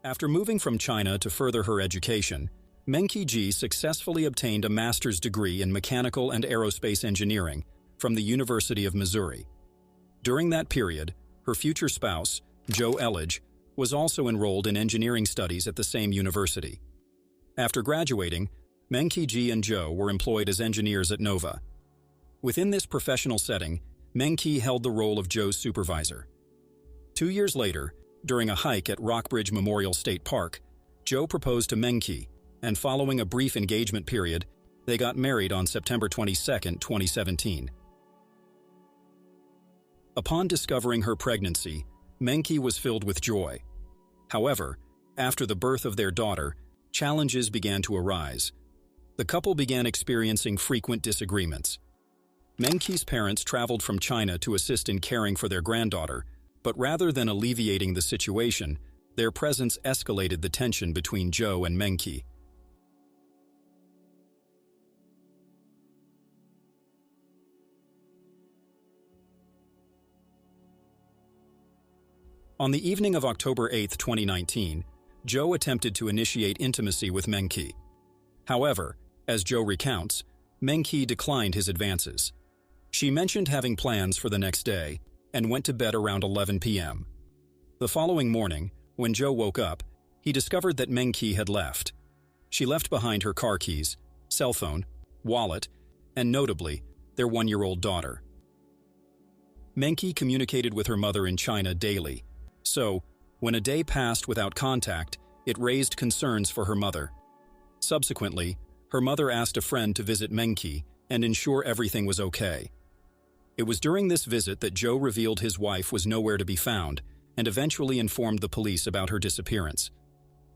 After moving from China to further her education, Mengqi Ji successfully obtained a master's degree in mechanical and aerospace engineering from the University of Missouri. During that period, her future spouse, Joe Elledge, was also enrolled in engineering studies at the same university. After graduating, Mengqi Ji and Joe were employed as engineers at Nova. Within this professional setting, Mengqi held the role of Joe's supervisor. 2 years later, during a hike at Rockbridge Memorial State Park, Joe proposed to Mengqi, and following a brief engagement period, they got married on September 22, 2017. Upon discovering her pregnancy, Mengqi was filled with joy. However, after the birth of their daughter, challenges began to arise. The couple began experiencing frequent disagreements. Mengqi's parents traveled from China to assist in caring for their granddaughter, but rather than alleviating the situation, their presence escalated the tension between Joe and Mengqi. On the evening of October 8, 2019, Joe attempted to initiate intimacy with Mengqi. However, as Joe recounts, Mengqi declined his advances. She mentioned having plans for the next day and went to bed around 11 p.m. The following morning, when Joe woke up, he discovered that Mengqi had left. She left behind her car keys, cell phone, wallet, and notably, their 1-year-old daughter. Mengqi communicated with her mother in China daily. So, when a day passed without contact, it raised concerns for her mother. Subsequently, her mother asked a friend to visit Mengqi and ensure everything was okay. It was during this visit that Joe revealed his wife was nowhere to be found and eventually informed the police about her disappearance.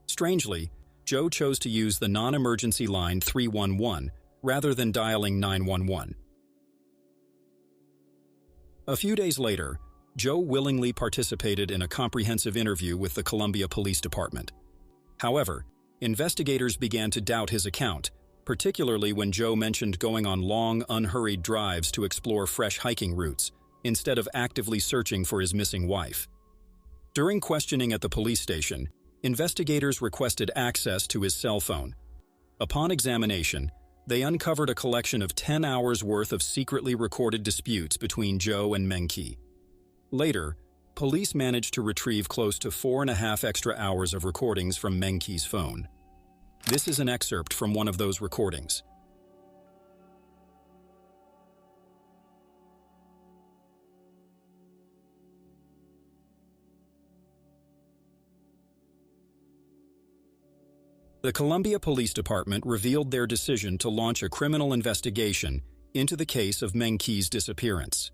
Strangely, Joe chose to use the non-emergency line 311 rather than dialing 911. A few days later, Joe willingly participated in a comprehensive interview with the Columbia Police Department. However, investigators began to doubt his account, particularly when Joe mentioned going on long, unhurried drives to explore fresh hiking routes, instead of actively searching for his missing wife. During questioning at the police station, investigators requested access to his cell phone. Upon examination, they uncovered a collection of 10 hours' worth of secretly recorded disputes between Joe and Mengqi. Later, police managed to retrieve close to 4.5 extra hours of recordings from Mengqi's phone. This is an excerpt from one of those recordings. The Columbia Police Department revealed their decision to launch a criminal investigation into the case of Mengqi's disappearance.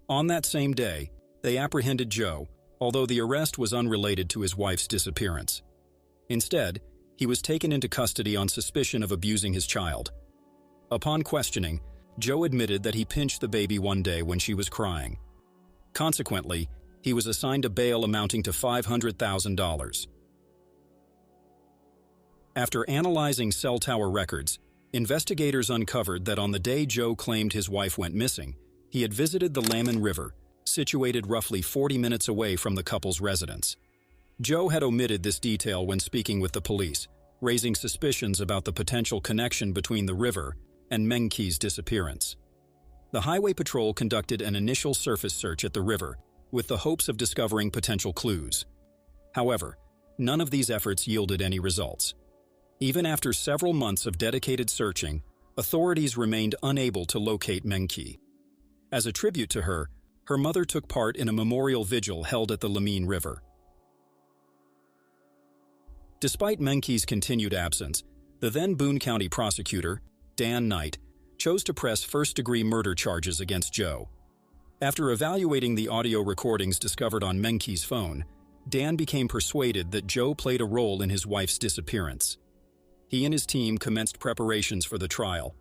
On that same day, they apprehended Joe, although the arrest was unrelated to his wife's disappearance. Instead, he was taken into custody on suspicion of abusing his child. Upon questioning, Joe admitted that he pinched the baby one day when she was crying. Consequently, he was assigned a bail amounting to $500,000. After analyzing cell tower records, investigators uncovered that on the day Joe claimed his wife went missing, he had visited the Lammen River, situated roughly 40 minutes away from the couple's residence. Joe had omitted this detail when speaking with the police, raising suspicions about the potential connection between the river and Mengqi's disappearance. The Highway Patrol conducted an initial surface search at the river, with the hopes of discovering potential clues. However, none of these efforts yielded any results. Even after several months of dedicated searching, authorities remained unable to locate Mengqi. As a tribute to her, her mother took part in a memorial vigil held at the Lammen River. Despite Mengqi's continued absence, the then Boone County prosecutor, Dan Knight, chose to press first-degree murder charges against Joe. After evaluating the audio recordings discovered on Mengqi's phone, Dan became persuaded that Joe played a role in his wife's disappearance. He and his team commenced preparations for the trial.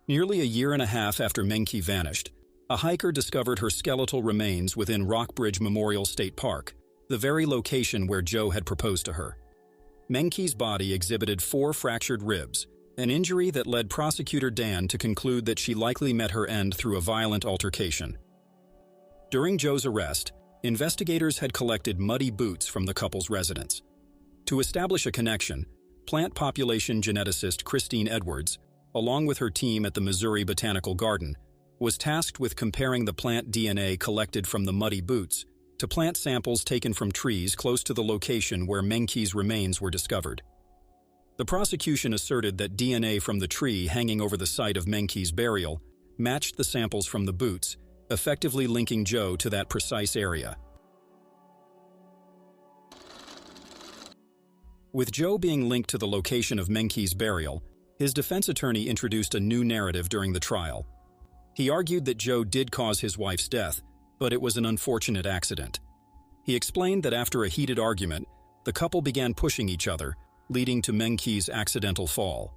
Nearly a year and a half after Mengqi vanished, a hiker discovered her skeletal remains within Rockbridge Memorial State Park, the very location where Joe had proposed to her. Mengqi's body exhibited 4 fractured ribs, an injury that led prosecutor Dan to conclude that she likely met her end through a violent altercation. During Joe's arrest, investigators had collected muddy boots from the couple's residence. To establish a connection, plant population geneticist Christine Edwards, along with her team at the Missouri Botanical Garden, was tasked with comparing the plant DNA collected from the muddy boots to plant samples taken from trees close to the location where Mengqi's remains were discovered. The prosecution asserted that DNA from the tree hanging over the site of Mengqi's burial matched the samples from the boots, effectively linking Joe to that precise area. With Joe being linked to the location of Mengqi's burial, his defense attorney introduced a new narrative during the trial. He argued that Joe did cause his wife's death, but it was an unfortunate accident. He explained that after a heated argument, the couple began pushing each other, leading to Mengqi's accidental fall.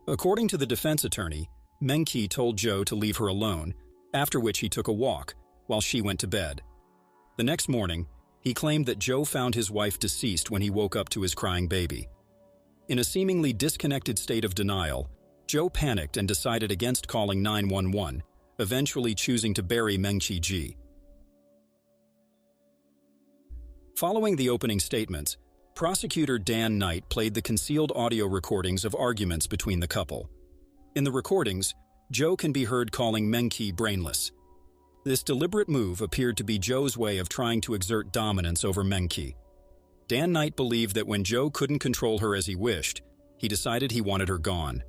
According to the defense attorney, Mengqi told Joe to leave her alone, after which he took a walk, while she went to bed. The next morning, he claimed that Joe found his wife deceased when he woke up to his crying baby. In a seemingly disconnected state of denial, Joe panicked and decided against calling 911, eventually choosing to bury Mengqi Ji. Following the opening statements, prosecutor Dan Knight played the concealed audio recordings of arguments between the couple. In the recordings, Joe can be heard calling Mengqi brainless. This deliberate move appeared to be Joe's way of trying to exert dominance over Mengqi. Dan Knight believed that when Joe couldn't control her as he wished, he decided he wanted her gone.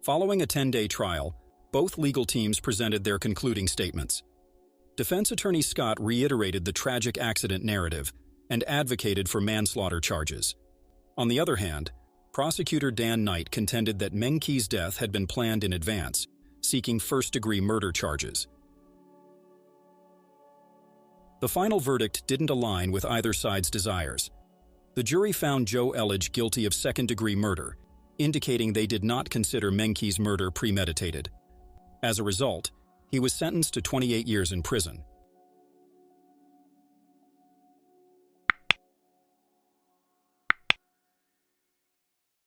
Following a 10-day trial, both legal teams presented their concluding statements. Defense attorney Scott reiterated the tragic accident narrative and advocated for manslaughter charges. On the other hand, prosecutor Dan Knight contended that Mengqi's death had been planned in advance, seeking first-degree murder charges. The final verdict didn't align with either side's desires. The jury found Joe Elledge guilty of second-degree murder, indicating they did not consider Mengqi's murder premeditated. As a result, he was sentenced to 28 years in prison.